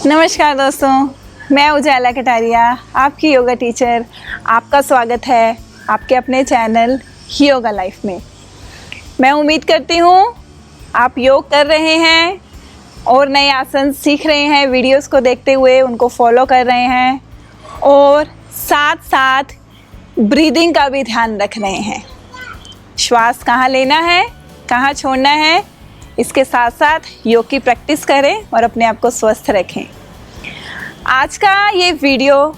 नमस्कार दोस्तों, मैं उजाला कटारिया, आपकी योगा टीचर। आपका स्वागत है आपके अपने चैनल योगा लाइफ में। मैं उम्मीद करती हूँ आप योग कर रहे हैं और नए आसन सीख रहे हैं, वीडियोस को देखते हुए उनको फॉलो कर रहे हैं और साथ साथ ब्रीदिंग का भी ध्यान रख रहे हैं। श्वास कहाँ लेना है, कहाँ छोड़ना है, इसके साथ साथ योग की प्रैक्टिस करें और अपने आप को स्वस्थ रखें। आज का ये वीडियो,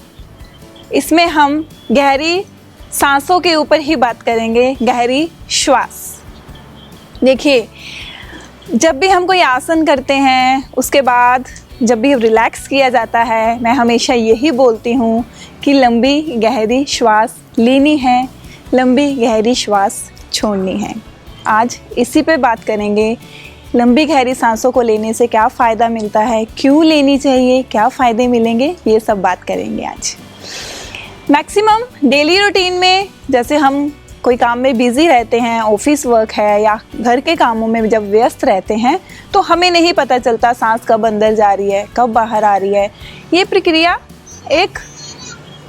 इसमें हम गहरी सांसों के ऊपर ही बात करेंगे, गहरी श्वास। देखिए, जब भी हम कोई आसन करते हैं उसके बाद जब भी रिलैक्स किया जाता है, मैं हमेशा यही बोलती हूँ कि लंबी गहरी श्वास लेनी है, लंबी गहरी श्वास छोड़नी है। आज इसी पे बात करेंगे, लंबी गहरी सांसों को लेने से क्या फ़ायदा मिलता है, क्यों लेनी चाहिए, क्या फ़ायदे मिलेंगे, ये सब बात करेंगे आज। मैक्सिमम डेली रूटीन में जैसे हम कोई काम में बिज़ी रहते हैं, ऑफिस वर्क है या घर के कामों में जब व्यस्त रहते हैं तो हमें नहीं पता चलता सांस कब अंदर जा रही है, कब बाहर आ रही है। ये प्रक्रिया एक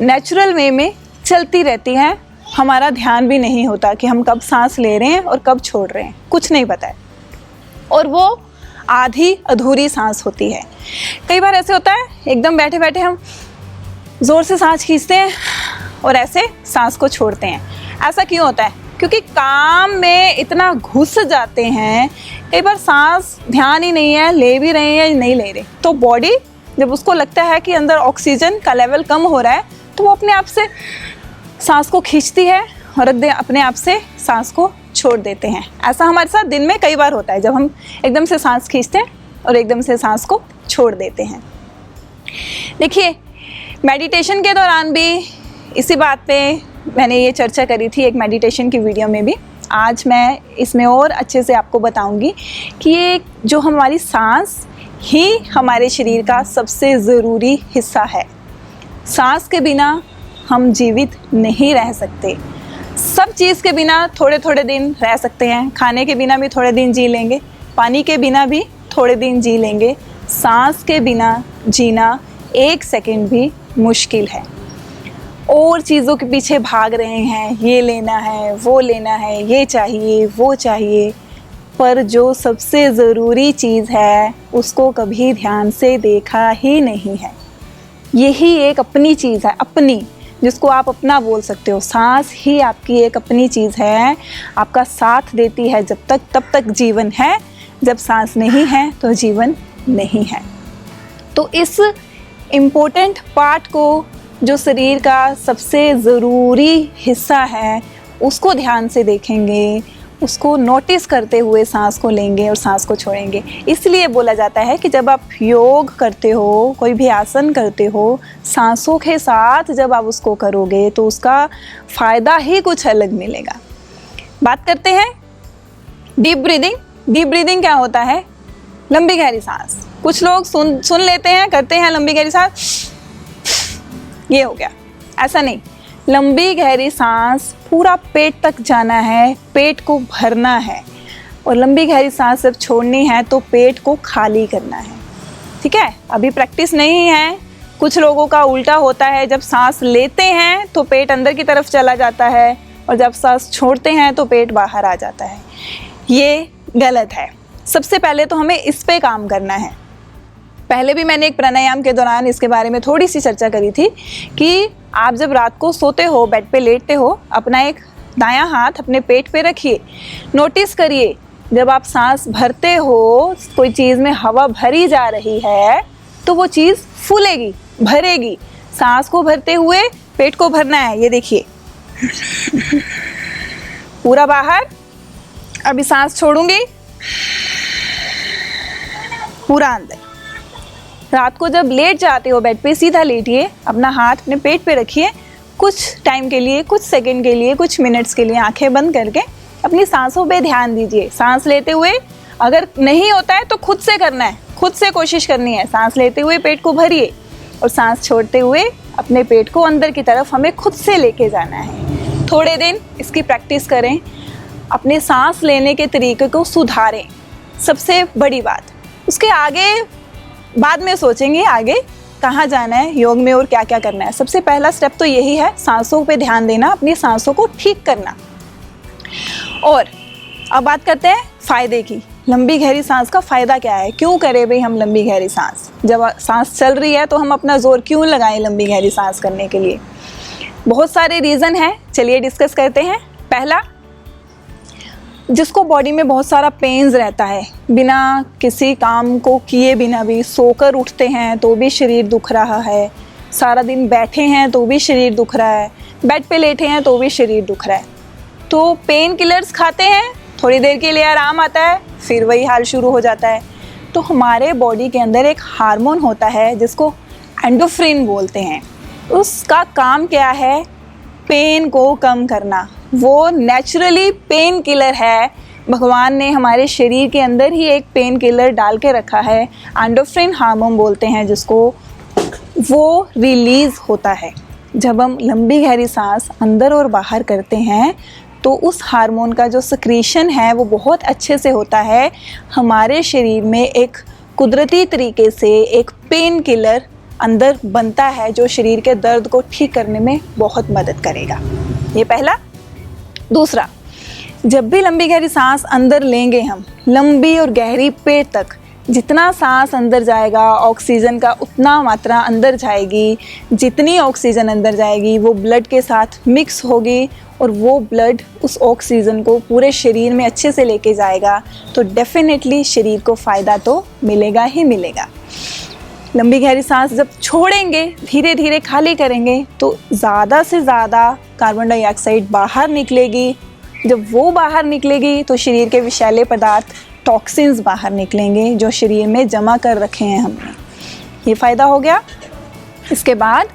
नेचुरल वे में चलती रहती है, हमारा ध्यान भी नहीं होता कि हम कब सांस ले रहे हैं और कब छोड़ रहे हैं, कुछ नहीं पता है। और वो आधी अधूरी सांस होती है। कई बार ऐसे होता है, एकदम बैठे बैठे हम ज़ोर से सांस खींचते हैं और ऐसे सांस को छोड़ते हैं। ऐसा क्यों होता है? क्योंकि काम में इतना घुस जाते हैं, कई बार सांस ध्यान ही नहीं है, ले भी रहे हैं या नहीं ले रहे। तो बॉडी जब उसको लगता है कि अंदर ऑक्सीजन का लेवल कम हो रहा है तो वो अपने आप से सांस को खींचती है और अपने आप से सांस को छोड़ देते हैं। ऐसा हमारे साथ दिन में कई बार होता है, जब हम एकदम से सांस खींचते हैं और एकदम से सांस को छोड़ देते हैं। देखिए, मेडिटेशन के दौरान भी इसी बात पे मैंने ये चर्चा करी थी एक मेडिटेशन की वीडियो में भी। आज मैं इसमें और अच्छे से आपको बताऊंगी कि ये जो हमारी सांस ही हमारे शरीर का सबसे ज़रूरी हिस्सा है। सांस के बिना हम जीवित नहीं रह सकते। सब चीज़ के बिना थोड़े थोड़े दिन रह सकते हैं, खाने के बिना भी थोड़े दिन जी लेंगे, पानी के बिना भी थोड़े दिन जी लेंगे। सांस के बिना जीना एक सेकंड भी मुश्किल है। और चीज़ों के पीछे भाग रहे हैं, ये लेना है, वो लेना है, ये चाहिए, वो चाहिए, पर जो सबसे ज़रूरी चीज़ है उसको कभी ध्यान से देखा ही नहीं है। यही एक अपनी चीज़ है, अपनी, जिसको आप अपना बोल सकते हो। सांस ही आपकी एक अपनी चीज़ है, आपका साथ देती है जब तक, तब तक जीवन है। जब सांस नहीं है तो जीवन नहीं है। तो इस इम्पोर्टेंट पार्ट को, जो शरीर का सबसे ज़रूरी हिस्सा है, उसको ध्यान से देखेंगे, उसको नोटिस करते हुए सांस को लेंगे और सांस को छोड़ेंगे। इसलिए बोला जाता है कि जब आप योग करते हो, कोई भी आसन करते हो, सांसों के साथ जब आप उसको करोगे तो उसका फ़ायदा ही कुछ अलग मिलेगा। बात करते हैं डीप ब्रीदिंग। डीप ब्रीदिंग क्या होता है? लंबी गहरी सांस। कुछ लोग सुन लेते हैं, करते हैं लंबी गहरी सांस, ये हो गया। ऐसा नहीं, लंबी गहरी सांस पूरा पेट तक जाना है, पेट को भरना है। और लंबी गहरी सांस जब छोड़नी है तो पेट को खाली करना है। ठीक है, अभी प्रैक्टिस नहीं है। कुछ लोगों का उल्टा होता है, जब सांस लेते हैं तो पेट अंदर की तरफ चला जाता है और जब सांस छोड़ते हैं तो पेट बाहर आ जाता है। ये गलत है। सबसे पहले तो हमें इस पे काम करना है। पहले भी मैंने एक प्राणायाम के दौरान इसके बारे में थोड़ी सी चर्चा करी थी कि आप जब रात को सोते हो, बेड पे लेटते हो, अपना एक दायां हाथ अपने पेट पे रखिए। नोटिस करिए, जब आप सांस भरते हो, कोई चीज़ में हवा भरी जा रही है तो वो चीज़ फूलेगी, भरेगी। सांस को भरते हुए पेट को भरना है। ये देखिए, पूरा बाहर। अभी सांस छोड़ूंगी, पूरा अंदर। रात को जब लेट जाते हो बेड पे, सीधा लेटिए, अपना हाथ अपने पेट पे रखिए, कुछ टाइम के लिए, कुछ सेकंड के लिए, कुछ मिनट्स के लिए आंखें बंद करके अपनी सांसों पे ध्यान दीजिए। सांस लेते हुए अगर नहीं होता है तो खुद से करना है, खुद से कोशिश करनी है। सांस लेते हुए पेट को भरिए और सांस छोड़ते हुए अपने पेट को अंदर की तरफ हमें खुद से लेके जाना है। थोड़े दिन इसकी प्रैक्टिस करें, अपने सांस लेने के तरीके को सुधारें, सबसे बड़ी बात। उसके आगे बाद में सोचेंगे आगे कहाँ जाना है योग में और क्या क्या करना है। सबसे पहला स्टेप तो यही है, सांसों पे ध्यान देना, अपनी सांसों को ठीक करना। और अब बात करते हैं फ़ायदे की। लंबी गहरी सांस का फ़ायदा क्या है, क्यों करें भाई हम लंबी गहरी सांस? जब सांस चल रही है तो हम अपना ज़ोर क्यों लगाएं लंबी गहरी सांस करने के लिए? बहुत सारे रीज़न हैं, चलिए डिस्कस करते हैं। पहला, जिसको बॉडी में बहुत सारा पेन्स रहता है, बिना किसी काम को किए बिना भी सोकर उठते हैं तो भी शरीर दुख रहा है, सारा दिन बैठे हैं तो भी शरीर दुख रहा है, बेड पे लेटे हैं तो भी शरीर दुख रहा है, तो पेन किलर्स खाते हैं, थोड़ी देर के लिए आराम आता है, फिर वही हाल शुरू हो जाता है। तो हमारे बॉडी के अंदर एक हार्मोन होता है जिसको एंडोफ्रिन बोलते हैं। उसका काम क्या है? पेन को कम करना। वो नेचुरली पेन किलर है, भगवान ने हमारे शरीर के अंदर ही एक पेन किलर डाल के रखा है, एंडोफ्रिन हार्मोन बोलते हैं जिसको। वो रिलीज़ होता है जब हम लंबी गहरी सांस अंदर और बाहर करते हैं, तो उस हार्मोन का जो सिक्रीशन है वो बहुत अच्छे से होता है। हमारे शरीर में एक कुदरती तरीके से एक पेन किलर अंदर बनता है जो शरीर के दर्द को ठीक करने में बहुत मदद करेगा। ये पहला। दूसरा, जब भी लंबी गहरी सांस अंदर लेंगे हम, लंबी और गहरी पेट तक, जितना सांस अंदर जाएगा ऑक्सीजन का उतना मात्रा अंदर जाएगी। जितनी ऑक्सीजन अंदर जाएगी वो ब्लड के साथ मिक्स होगी और वो ब्लड उस ऑक्सीजन को पूरे शरीर में अच्छे से लेके जाएगा, तो डेफिनेटली शरीर को फ़ायदा तो मिलेगा ही मिलेगा। लंबी गहरी सांस जब छोड़ेंगे, धीरे धीरे खाली करेंगे, तो ज़्यादा से ज़्यादा कार्बन डाइऑक्साइड बाहर निकलेगी। जब वो बाहर निकलेगी तो शरीर के विषैले पदार्थ, टॉक्सिन्स बाहर निकलेंगे जो शरीर में जमा कर रखे हैं हमने। ये फ़ायदा हो गया। इसके बाद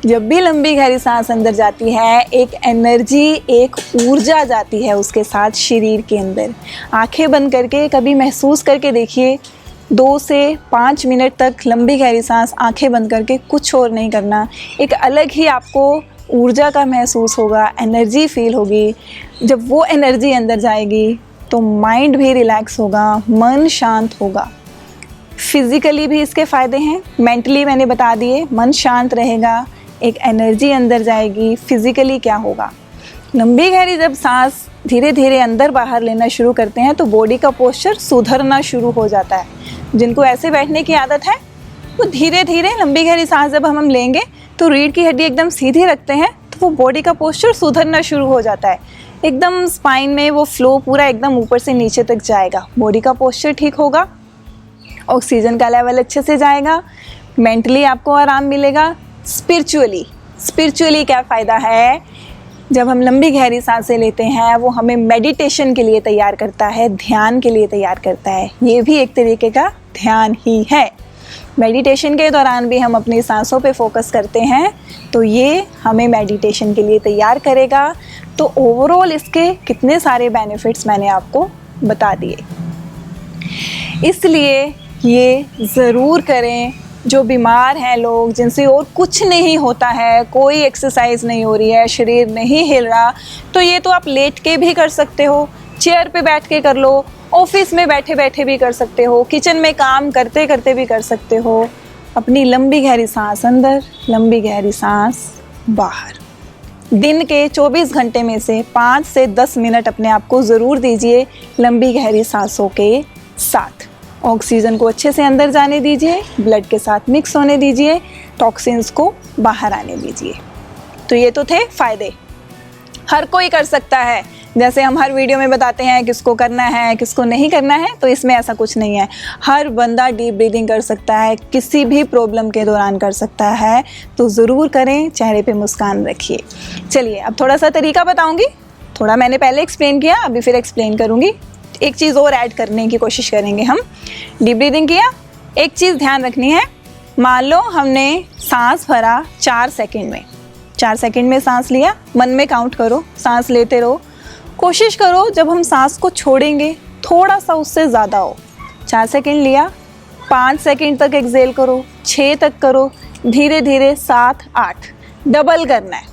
जब भी लंबी गहरी सांस अंदर जाती है, एक एनर्जी, एक ऊर्जा जाती है उसके साथ शरीर के अंदर। आंखें बंद करके कभी महसूस करके देखिए, 2 से 5 मिनट तक लंबी गहरी सांस आंखें बंद करके, कुछ और नहीं करना। एक अलग ही आपको ऊर्जा का महसूस होगा, एनर्जी फील होगी। जब वो एनर्जी अंदर जाएगी तो माइंड भी रिलैक्स होगा, मन शांत होगा। फिज़िकली भी इसके फ़ायदे हैं, मेंटली मैंने बता दिए, मन शांत रहेगा, एक एनर्जी अंदर जाएगी। फिज़िकली क्या होगा? लंबी गहरी जब सांस धीरे धीरे अंदर बाहर लेना शुरू करते हैं तो बॉडी का पोस्चर सुधरना शुरू हो जाता है। जिनको ऐसे बैठने की आदत है वो धीरे धीरे लंबी गहरी सांस जब हम लेंगे तो रीढ़ की हड्डी एकदम सीधी रखते हैं तो वो बॉडी का पोस्चर सुधरना शुरू हो जाता है। एकदम स्पाइन में वो फ्लो पूरा एकदम ऊपर से नीचे तक जाएगा, बॉडी का पोस्चर ठीक होगा, ऑक्सीजन का लेवल अच्छे से जाएगा, मेंटली आपको आराम मिलेगा। स्पिरिचुअली क्या फ़ायदा है? जब हम लंबी गहरी सांसें लेते हैं वो हमें मेडिटेशन के लिए तैयार करता है, ध्यान के लिए तैयार करता है। ये भी एक तरीके का ध्यान ही है। मेडिटेशन के दौरान भी हम अपनी सांसों पे फोकस करते हैं तो ये हमें मेडिटेशन के लिए तैयार करेगा। तो ओवरऑल इसके कितने सारे बेनिफिट्स मैंने आपको बता दिए। इसलिए ये ज़रूर करें। जो बीमार हैं लोग, जिनसे और कुछ नहीं होता है, कोई एक्सरसाइज नहीं हो रही है, शरीर नहीं हिल रहा, तो ये तो आप लेट के भी कर सकते हो, चेयर पे बैठ के कर लो, ऑफिस में बैठे बैठे भी कर सकते हो, किचन में काम करते करते भी कर सकते हो। अपनी लंबी गहरी सांस अंदर, लंबी गहरी सांस बाहर। दिन के 24 घंटे में से 5 से 10 मिनट अपने आप को ज़रूर दीजिए लंबी गहरी सांसों के साथ। ऑक्सीजन को अच्छे से अंदर जाने दीजिए, ब्लड के साथ मिक्स होने दीजिए, टॉक्सिन्स को बाहर आने दीजिए। तो ये तो थे फ़ायदे, हर कोई कर सकता है। जैसे हम हर वीडियो में बताते हैं किसको करना है किसको नहीं करना है, तो इसमें ऐसा कुछ नहीं है। हर बंदा डीप ब्रीदिंग कर सकता है, किसी भी प्रॉब्लम के दौरान कर सकता है। तो ज़रूर करें, चेहरे पे मुस्कान रखिए। चलिए अब थोड़ा सा तरीका बताऊंगी। थोड़ा मैंने पहले एक्सप्लेन किया, अभी फिर एक्सप्लेन करूंगी। एक चीज़ और ऐड करने की कोशिश करेंगे हम। डीप ब्रीदिंग किया, एक चीज़ ध्यान रखनी है। मान लो हमने सांस भरा 4 सेकंड में, 4 सेकंड में सांस लिया, मन में काउंट करो, सांस लेते रहो। कोशिश करो जब हम सांस को छोड़ेंगे थोड़ा सा उससे ज़्यादा हो। 4 सेकंड लिया, 5 सेकंड तक एक्सहेल करो, 6 तक करो, धीरे धीरे 7, 8, डबल करना है।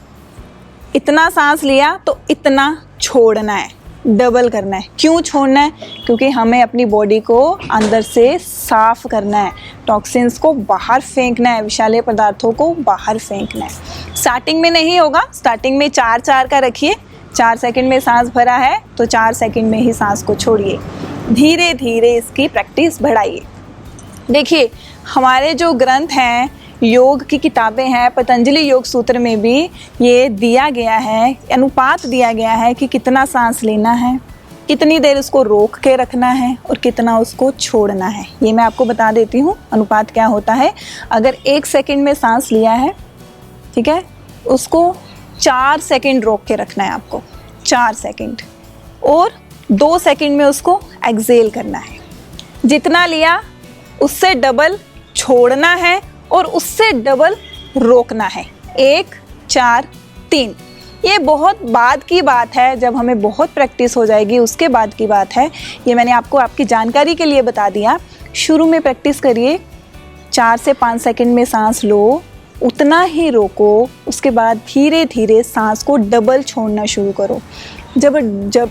इतना सांस लिया तो इतना छोड़ना है। डबल करना है। क्यों छोड़ना है? क्योंकि हमें अपनी बॉडी को अंदर से साफ करना है, टॉक्सिन्स को बाहर फेंकना है, विषैले पदार्थों को बाहर फेंकना है। स्टार्टिंग में नहीं होगा, स्टार्टिंग में 4-4 का रखिए। 4 सेकंड में सांस भरा है तो 4 सेकंड में ही सांस को छोड़िए। धीरे धीरे इसकी प्रैक्टिस बढ़ाइए। देखिए, हमारे जो ग्रंथ हैं, योग की किताबें हैं, पतंजलि योग सूत्र में भी ये दिया गया है, अनुपात दिया गया है कि कितना सांस लेना है, कितनी देर उसको रोक के रखना है और कितना उसको छोड़ना है। ये मैं आपको बता देती हूँ अनुपात क्या होता है। अगर 1 सेकंड में सांस लिया है, ठीक है, उसको 4 सेकंड रोक के रखना है आपको, 4 सेकंड, और 2 सेकंड में उसको एक्सेल करना है। जितना लिया उससे डबल छोड़ना है और उससे डबल रोकना है। 1, 4, 3। ये बहुत बाद की बात है, जब हमें बहुत प्रैक्टिस हो जाएगी उसके बाद की बात है। ये मैंने आपको आपकी जानकारी के लिए बता दिया। शुरू में प्रैक्टिस करिए, 4 से 5 सेकंड में सांस लो, उतना ही रोको, उसके बाद धीरे धीरे सांस को डबल छोड़ना शुरू करो। जब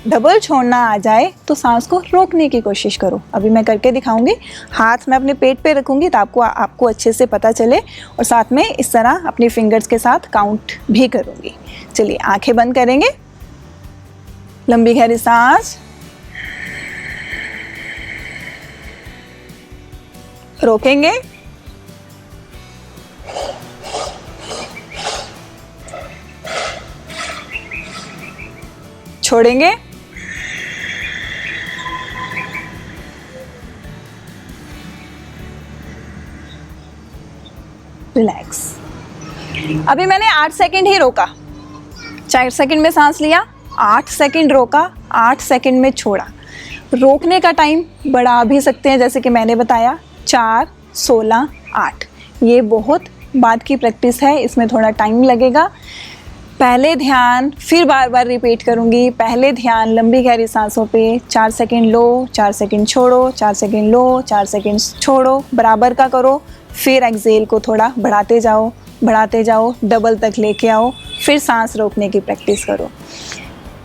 डबल छोड़ना आ जाए तो सांस को रोकने की कोशिश करो। अभी मैं करके दिखाऊंगी। हाथ मैं अपने पेट पे रखूंगी ताकि आपको अच्छे से पता चले, और साथ में इस तरह अपनी फिंगर्स के साथ काउंट भी करूंगी। चलिए, आंखें बंद करेंगे, लंबी गहरी सांस, रोकेंगे, छोड़ेंगे, रिलैक्स। अभी मैंने 8 सेकंड ही रोका, 4 सेकंड में सांस लिया, 8 सेकंड रोका, 8 सेकंड में छोड़ा। रोकने का टाइम बढ़ा भी सकते हैं, जैसे कि मैंने बताया 4, 16, 8। ये बहुत बाद की प्रैक्टिस है, इसमें थोड़ा टाइम लगेगा। पहले ध्यान, फिर बार बार रिपीट करूँगी, पहले ध्यान लंबी गहरी सांसों पे, 4 सेकंड लो, 4 सेकंड छोड़ो, 4 सेकंड लो, 4 सेकंड छोड़ो, बराबर का करो। फिर एक्सेल को थोड़ा बढ़ाते जाओ, डबल तक लेके आओ, फिर सांस रोकने की प्रैक्टिस करो।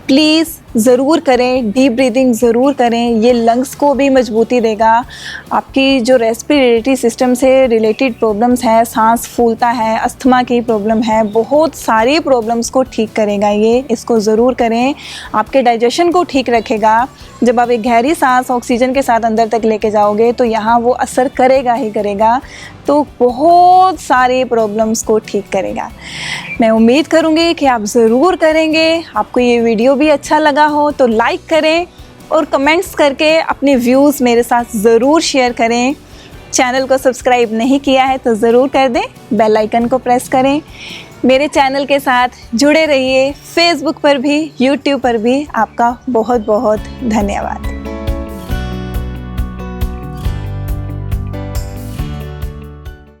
प्लीज़ ज़रूर करें, डीप ब्रीदिंग ज़रूर करें, ये लंग्स को भी मजबूती देगा। आपकी जो रेस्पिरेटरी सिस्टम से रिलेटेड प्रॉब्लम्स है, सांस फूलता है, अस्थमा की प्रॉब्लम है, बहुत सारी प्रॉब्लम्स को ठीक करेगा ये। इसको ज़रूर करें, आपके डाइजेशन को ठीक रखेगा। जब आप एक गहरी सांस ऑक्सीजन के साथ अंदर तक लेके जाओगे तो यहाँ वो असर करेगा ही करेगा, तो बहुत सारी प्रॉब्लम्स को ठीक करेगा। मैं उम्मीद करूँगी कि आप ज़रूर करेंगे। आपको ये वीडियो भी अच्छा लगा हो तो लाइक करें और कमेंट्स करके अपने व्यूज़ मेरे साथ ज़रूर शेयर करें। चैनल को सब्सक्राइब नहीं किया है तो ज़रूर कर दें, बेल आइकन को प्रेस करें। मेरे चैनल के साथ जुड़े रहिए, फेसबुक पर भी, यूट्यूब पर भी। आपका बहुत बहुत धन्यवाद।